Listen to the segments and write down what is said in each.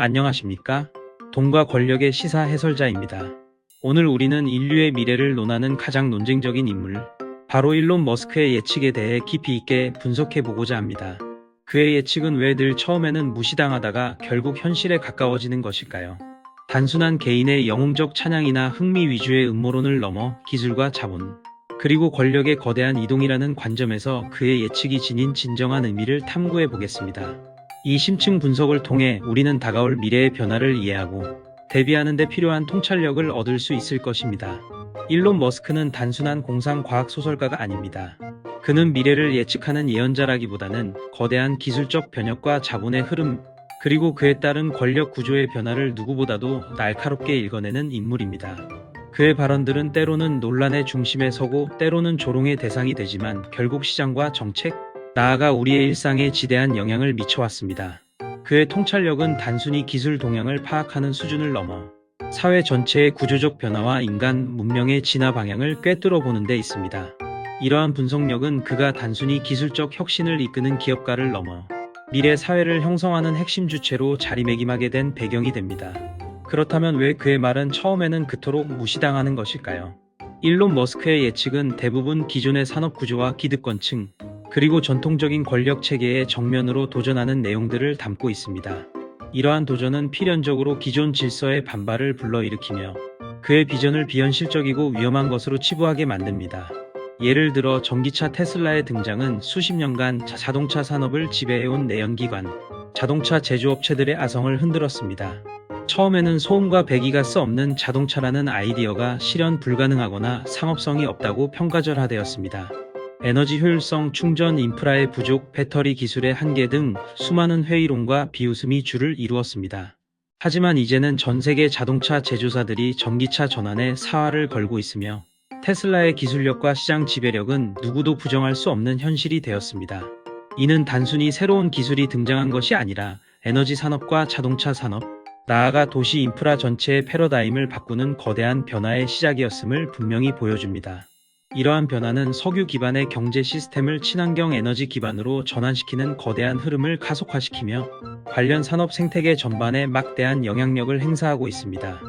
안녕하십니까? 돈과 권력의 시사 해설자입니다. 오늘 우리는 인류의 미래를 논하는 가장 논쟁적인 인물, 바로 일론 머스크의 예측에 대해 깊이 있게 분석해보고자 합니다. 그의 예측은 왜 늘 처음에는 무시당하다가 결국 현실에 가까워지는 것일까요? 단순한 개인의 영웅적 찬양이나 흥미 위주의 음모론을 넘어 기술과 자본, 그리고 권력의 거대한 이동이라는 관점에서 그의 예측이 지닌 진정한 의미를 탐구해 보겠습니다. 이 심층 분석을 통해 우리는 다가올 미래의 변화를 이해하고 대비하는 데 필요한 통찰력을 얻을 수 있을 것입니다. 일론 머스크는 단순한 공상 과학 소설가가 아닙니다. 그는 미래를 예측하는 예언자라기보다는 거대한 기술적 변혁과 자본의 흐름, 그리고 그에 따른 권력 구조의 변화를 누구보다도 날카롭게 읽어내는 인물입니다. 그의 발언들은 때로는 논란의 중심에 서고 때로는 조롱의 대상이 되지만 결국 시장과 정책, 나아가 우리의 일상에 지대한 영향을 미쳐왔습니다. 그의 통찰력은 단순히 기술 동향을 파악하는 수준을 넘어 사회 전체의 구조적 변화와 인간 문명의 진화 방향을 꿰뚫어 보는 데 있습니다. 이러한 분석력은 그가 단순히 기술적 혁신을 이끄는 기업가를 넘어 미래 사회를 형성하는 핵심 주체로 자리매김하게 된 배경이 됩니다. 그렇다면 왜 그의 말은 처음에는 그토록 무시당하는 것일까요? 일론 머스크의 예측은 대부분 기존의 산업 구조와 기득권층, 그리고 전통적인 권력 체계의 정면으로 도전하는 내용들을 담고 있습니다. 이러한 도전은 필연적으로 기존 질서의 반발을 불러일으키며 그의 비전을 비현실적이고 위험한 것으로 치부하게 만듭니다. 예를 들어 전기차 테슬라의 등장은 수십 년간 자동차 산업을 지배해온 내연기관, 자동차 제조업체들의 아성을 흔들었습니다. 처음에는 소음과 배기가스 없는 자동차라는 아이디어가 실현 불가능하거나 상업성이 없다고 평가절하되었습니다. 에너지 효율성, 충전 인프라의 부족, 배터리 기술의 한계 등 수많은 회의론과 비웃음이 줄을 이루었습니다. 하지만 이제는 전 세계 자동차 제조사들이 전기차 전환에 사활을 걸고 있으며 테슬라의 기술력과 시장 지배력은 누구도 부정할 수 없는 현실이 되었습니다. 이는 단순히 새로운 기술이 등장한 것이 아니라 에너지 산업과 자동차 산업, 나아가 도시 인프라 전체의 패러다임을 바꾸는 거대한 변화의 시작이었음을 분명히 보여줍니다. 이러한 변화는 석유 기반의 경제 시스템을 친환경 에너지 기반으로 전환시키는 거대한 흐름을 가속화시키며 관련 산업 생태계 전반에 막대한 영향력을 행사하고 있습니다.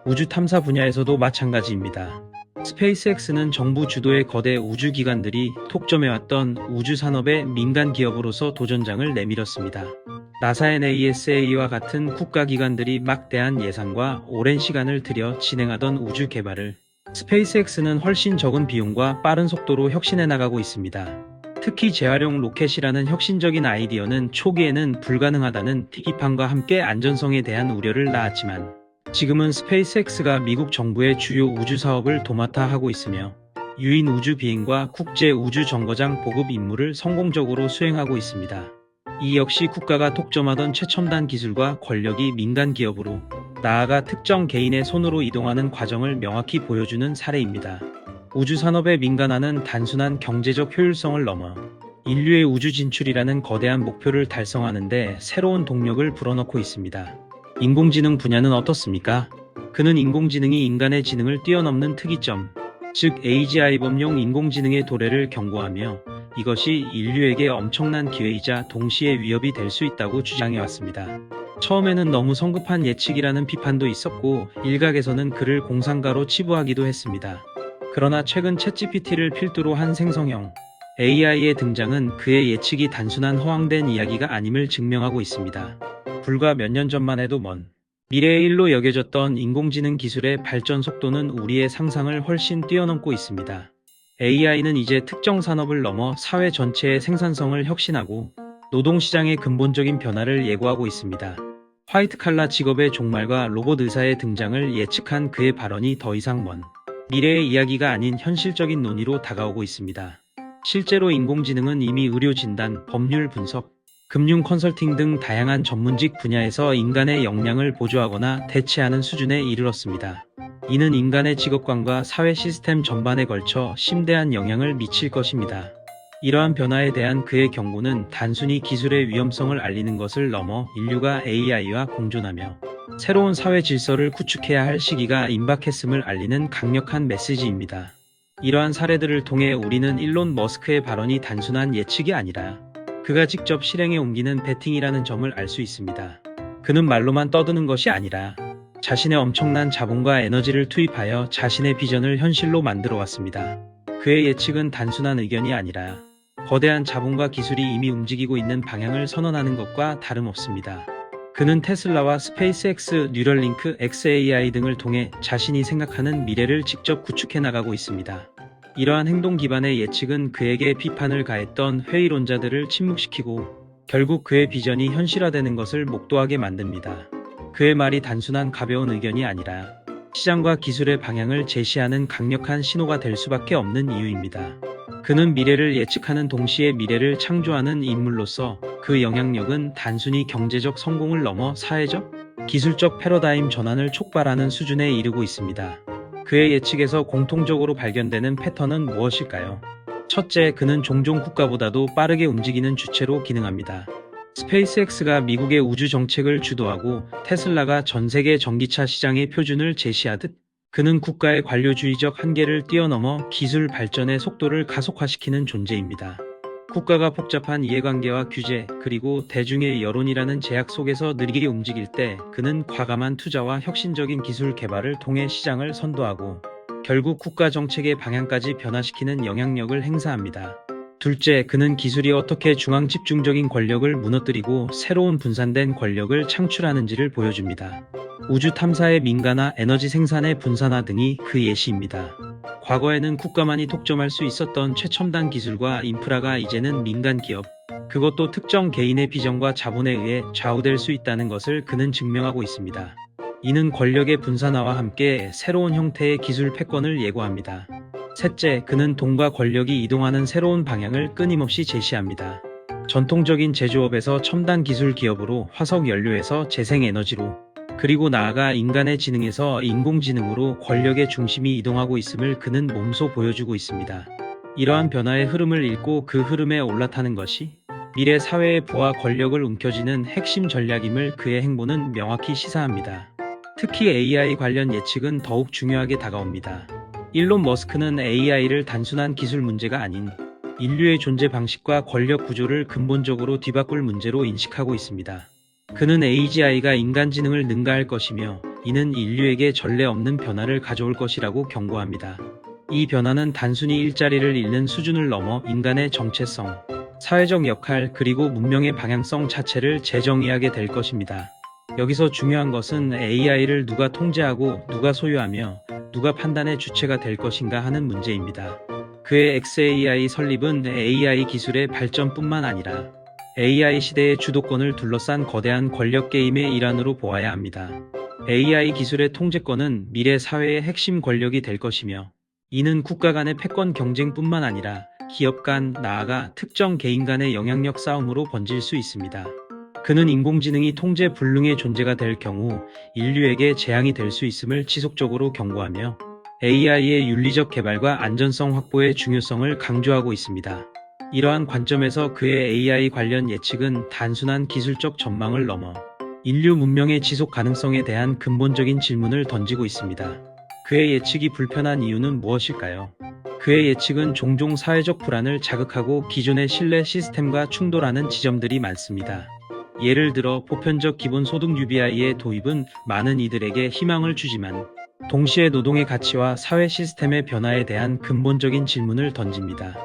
우주 탐사 분야에서도 마찬가지입니다. 스페이스X는 정부 주도의 거대 우주기관들이 독점해왔던 우주산업의 민간 기업으로서 도전장을 내밀었습니다. 나사 NASA와 같은 국가기관들이 막대한 예산과 오랜 시간을 들여 진행하던 우주 개발을 스페이스X는 훨씬 적은 비용과 빠른 속도로 혁신해 나가고 있습니다. 특히 재활용 로켓이라는 혁신적인 아이디어는 초기에는 불가능하다는 비판과 함께 안전성에 대한 우려를 낳았지만 지금은 스페이스X가 미국 정부의 주요 우주 사업을 도맡아 하고 있으며 유인 우주 비행과 국제 우주 정거장 보급 임무를 성공적으로 수행하고 있습니다. 이 역시 국가가 독점하던 최첨단 기술과 권력이 민간 기업으로 나아가 특정 개인의 손으로 이동하는 과정을 명확히 보여주는 사례입니다. 우주 산업의 민간화는 단순한 경제적 효율성을 넘어 인류의 우주 진출이라는 거대한 목표를 달성하는 데 새로운 동력을 불어넣고 있습니다. 인공지능 분야는 어떻습니까? 그는 인공지능이 인간의 지능을 뛰어넘는 특이점, 즉 AGI 범용 인공지능의 도래를 경고하며 이것이 인류에게 엄청난 기회이자 동시에 위협이 될 수 있다고 주장해왔습니다. 처음에는 너무 성급한 예측이라는 비판도 있었고 일각에서는 그를 공상가로 치부하기도 했습니다. 그러나 최근 챗GPT를 필두로 한 생성형 AI의 등장은 그의 예측이 단순한 허황된 이야기가 아님을 증명하고 있습니다. 불과 몇 년 전만 해도 먼 미래의 일로 여겨졌던 인공지능 기술의 발전 속도는 우리의 상상을 훨씬 뛰어넘고 있습니다. AI는 이제 특정 산업을 넘어 사회 전체의 생산성을 혁신하고 노동시장의 근본적인 변화를 예고하고 있습니다. 화이트칼라 직업의 종말과 로봇 의사의 등장을 예측한 그의 발언이 더 이상 먼 미래의 이야기가 아닌 현실적인 논의로 다가오고 있습니다. 실제로 인공지능은 이미 의료 진단, 법률 분석, 금융 컨설팅 등 다양한 전문직 분야에서 인간의 역량을 보조하거나 대체하는 수준에 이르렀습니다. 이는 인간의 직업관과 사회 시스템 전반에 걸쳐 심대한 영향을 미칠 것입니다. 이러한 변화에 대한 그의 경고는 단순히 기술의 위험성을 알리는 것을 넘어 인류가 AI와 공존하며 새로운 사회 질서를 구축해야 할 시기가 임박했음을 알리는 강력한 메시지입니다. 이러한 사례들을 통해 우리는 일론 머스크의 발언이 단순한 예측이 아니라 그가 직접 실행에 옮기는 베팅이라는 점을 알 수 있습니다. 그는 말로만 떠드는 것이 아니라 자신의 엄청난 자본과 에너지를 투입하여 자신의 비전을 현실로 만들어 왔습니다. 그의 예측은 단순한 의견이 아니라 거대한 자본과 기술이 이미 움직이고 있는 방향을 선언하는 것과 다름없습니다. 그는 테슬라와 스페이스X, 뉴럴링크, xAI 등을 통해 자신이 생각하는 미래를 직접 구축해 나가고 있습니다. 이러한 행동 기반의 예측은 그에게 비판을 가했던 회의론자들을 침묵시키고 결국 그의 비전이 현실화되는 것을 목도하게 만듭니다. 그의 말이 단순한 가벼운 의견이 아니라 시장과 기술의 방향을 제시하는 강력한 신호가 될 수밖에 없는 이유입니다. 그는 미래를 예측하는 동시에 미래를 창조하는 인물로서 그 영향력은 단순히 경제적 성공을 넘어 사회적, 기술적 패러다임 전환을 촉발하는 수준에 이르고 있습니다. 그의 예측에서 공통적으로 발견되는 패턴은 무엇일까요? 첫째, 그는 종종 국가보다도 빠르게 움직이는 주체로 기능합니다. 스페이스X가 미국의 우주 정책을 주도하고 테슬라가 전 세계 전기차 시장의 표준을 제시하듯 그는 국가의 관료주의적 한계를 뛰어넘어 기술 발전의 속도를 가속화시키는 존재입니다. 국가가 복잡한 이해관계와 규제, 그리고 대중의 여론이라는 제약 속에서 느리게 움직일 때 그는 과감한 투자와 혁신적인 기술 개발을 통해 시장을 선도하고 결국 국가 정책의 방향까지 변화시키는 영향력을 행사합니다. 둘째, 그는 기술이 어떻게 중앙 집중적인 권력을 무너뜨리고 새로운 분산된 권력을 창출하는지를 보여줍니다. 우주 탐사의 민간화, 에너지 생산의 분산화 등이 그 예시입니다. 과거에는 국가만이 독점할 수 있었던 최첨단 기술과 인프라가 이제는 민간 기업, 그것도 특정 개인의 비전과 자본에 의해 좌우될 수 있다는 것을 그는 증명하고 있습니다. 이는 권력의 분산화와 함께 새로운 형태의 기술 패권을 예고합니다. 셋째, 그는 돈과 권력이 이동하는 새로운 방향을 끊임없이 제시합니다. 전통적인 제조업에서 첨단 기술 기업으로, 화석 연료에서 재생에너지로, 그리고 나아가 인간의 지능에서 인공지능으로 권력의 중심이 이동하고 있음을 그는 몸소 보여주고 있습니다. 이러한 변화의 흐름을 읽고 그 흐름에 올라타는 것이 미래 사회의 부와 권력을 움켜쥐는 핵심 전략임을 그의 행보는 명확히 시사합니다. 특히 AI 관련 예측은 더욱 중요하게 다가옵니다. 일론 머스크는 AI를 단순한 기술 문제가 아닌 인류의 존재 방식과 권력 구조를 근본적으로 뒤바꿀 문제로 인식하고 있습니다. 그는 AGI가 인간지능을 능가할 것이며 이는 인류에게 전례 없는 변화를 가져올 것이라고 경고합니다. 이 변화는 단순히 일자리를 잃는 수준을 넘어 인간의 정체성, 사회적 역할, 그리고 문명의 방향성 자체를 재정의하게 될 것입니다. 여기서 중요한 것은 AI를 누가 통제하고 누가 소유하며 누가 판단의 주체가 될 것인가 하는 문제입니다. 그의 xAI 설립은 AI 기술의 발전뿐만 아니라 AI 시대의 주도권을 둘러싼 거대한 권력 게임의 일환으로 보아야 합니다. AI 기술의 통제권은 미래 사회의 핵심 권력이 될 것이며 이는 국가 간의 패권 경쟁뿐만 아니라 기업 간, 나아가 특정 개인 간의 영향력 싸움으로 번질 수 있습니다. 그는 인공지능이 통제 불능의 존재가 될 경우 인류에게 재앙이 될 수 있음을 지속적으로 경고하며 AI의 윤리적 개발과 안전성 확보의 중요성을 강조하고 있습니다. 이러한 관점에서 그의 AI 관련 예측은 단순한 기술적 전망을 넘어 인류 문명의 지속 가능성에 대한 근본적인 질문을 던지고 있습니다. 그의 예측이 불편한 이유는 무엇일까요? 그의 예측은 종종 사회적 불안을 자극하고 기존의 신뢰 시스템과 충돌하는 지점들이 많습니다. 예를 들어 보편적 기본소득 UBI의 도입은 많은 이들에게 희망을 주지만 동시에 노동의 가치와 사회 시스템의 변화에 대한 근본적인 질문을 던집니다.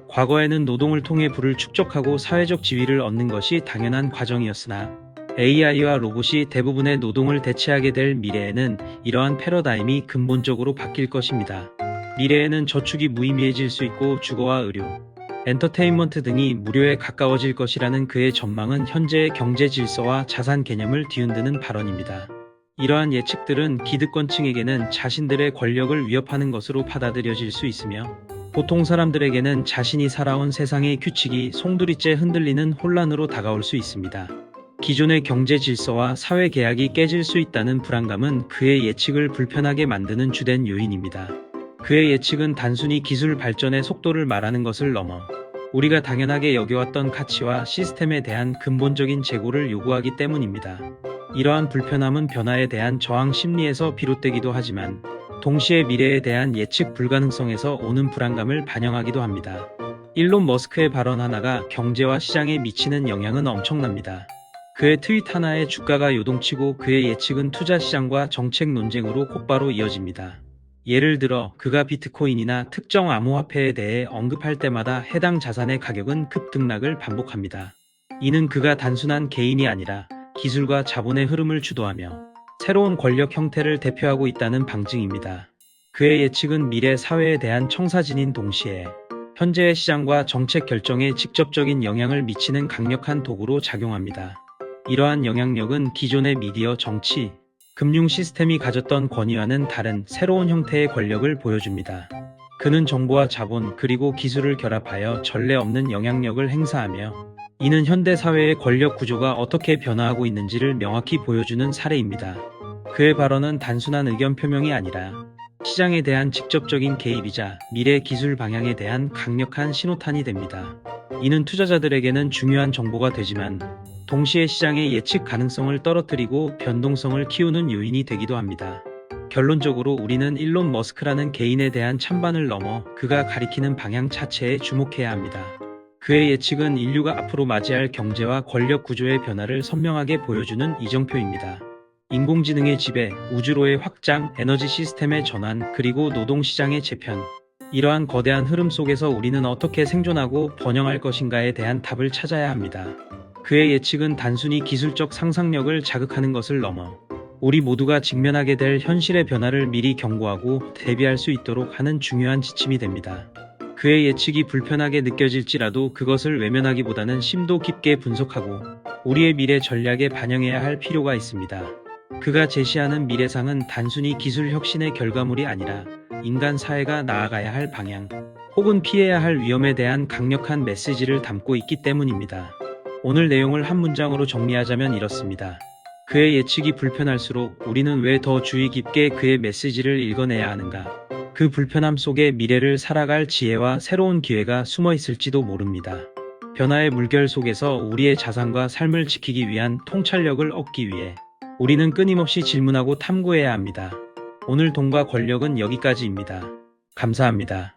과거에는 노동을 통해 부를 축적하고 사회적 지위를 얻는 것이 당연한 과정이었으나 AI와 로봇이 대부분의 노동을 대체하게 될 미래에는 이러한 패러다임이 근본적으로 바뀔 것입니다. 미래에는 저축이 무의미해질 수 있고 주거와 의료, 엔터테인먼트 등이 무료에 가까워질 것이라는 그의 전망은 현재의 경제 질서와 자산 개념을 뒤흔드는 발언입니다. 이러한 예측들은 기득권층에게는 자신들의 권력을 위협하는 것으로 받아들여질 수 있으며 보통 사람들에게는 자신이 살아온 세상의 규칙이 송두리째 흔들리는 혼란으로 다가올 수 있습니다. 기존의 경제 질서와 사회 계약이 깨질 수 있다는 불안감은 그의 예측을 불편하게 만드는 주된 요인입니다. 그의 예측은 단순히 기술 발전의 속도를 말하는 것을 넘어 우리가 당연하게 여겨왔던 가치와 시스템에 대한 근본적인 재고를 요구하기 때문입니다. 이러한 불편함은 변화에 대한 저항 심리에서 비롯되기도 하지만 동시에 미래에 대한 예측 불가능성에서 오는 불안감을 반영하기도 합니다. 일론 머스크의 발언 하나가 경제와 시장에 미치는 영향은 엄청납니다. 그의 트윗 하나에 주가가 요동치고 그의 예측은 투자 시장과 정책 논쟁으로 곧바로 이어집니다. 예를 들어 그가 비트코인이나 특정 암호화폐에 대해 언급할 때마다 해당 자산의 가격은 급등락을 반복합니다. 이는 그가 단순한 개인이 아니라 기술과 자본의 흐름을 주도하며 새로운 권력 형태를 대표하고 있다는 방증입니다. 그의 예측은 미래 사회에 대한 청사진인 동시에 현재의 시장과 정책 결정에 직접적인 영향을 미치는 강력한 도구로 작용합니다. 이러한 영향력은 기존의 미디어, 정치, 금융 시스템이 가졌던 권위와는 다른 새로운 형태의 권력을 보여줍니다. 그는 정보와 자본 그리고 기술을 결합하여 전례 없는 영향력을 행사하며 이는 현대 사회의 권력 구조가 어떻게 변화하고 있는지를 명확히 보여주는 사례입니다. 그의 발언은 단순한 의견 표명이 아니라 시장에 대한 직접적인 개입이자 미래 기술 방향에 대한 강력한 신호탄이 됩니다. 이는 투자자들에게는 중요한 정보가 되지만 동시에 시장의 예측 가능성을 떨어뜨리고 변동성을 키우는 요인이 되기도 합니다. 결론적으로 우리는 일론 머스크라는 개인에 대한 찬반을 넘어 그가 가리키는 방향 자체에 주목해야 합니다. 그의 예측은 인류가 앞으로 맞이할 경제와 권력 구조의 변화를 선명하게 보여주는 이정표입니다. 인공지능의 지배, 우주로의 확장, 에너지 시스템의 전환, 그리고 노동시장의 재편. 이러한 거대한 흐름 속에서 우리는 어떻게 생존하고 번영할 것인가에 대한 답을 찾아야 합니다. 그의 예측은 단순히 기술적 상상력을 자극하는 것을 넘어 우리 모두가 직면하게 될 현실의 변화를 미리 경고하고 대비할 수 있도록 하는 중요한 지침이 됩니다. 그의 예측이 불편하게 느껴질지라도 그것을 외면하기보다는 심도 깊게 분석하고 우리의 미래 전략에 반영해야 할 필요가 있습니다. 그가 제시하는 미래상은 단순히 기술 혁신의 결과물이 아니라 인간 사회가 나아가야 할 방향, 혹은 피해야 할 위험에 대한 강력한 메시지를 담고 있기 때문입니다. 오늘 내용을 한 문장으로 정리하자면 이렇습니다. 그의 예측이 불편할수록 우리는 왜 더 주의 깊게 그의 메시지를 읽어내야 하는가? 그 불편함 속에 미래를 살아갈 지혜와 새로운 기회가 숨어 있을지도 모릅니다. 변화의 물결 속에서 우리의 자산과 삶을 지키기 위한 통찰력을 얻기 위해 우리는 끊임없이 질문하고 탐구해야 합니다. 오늘 돈과 권력은 여기까지입니다. 감사합니다.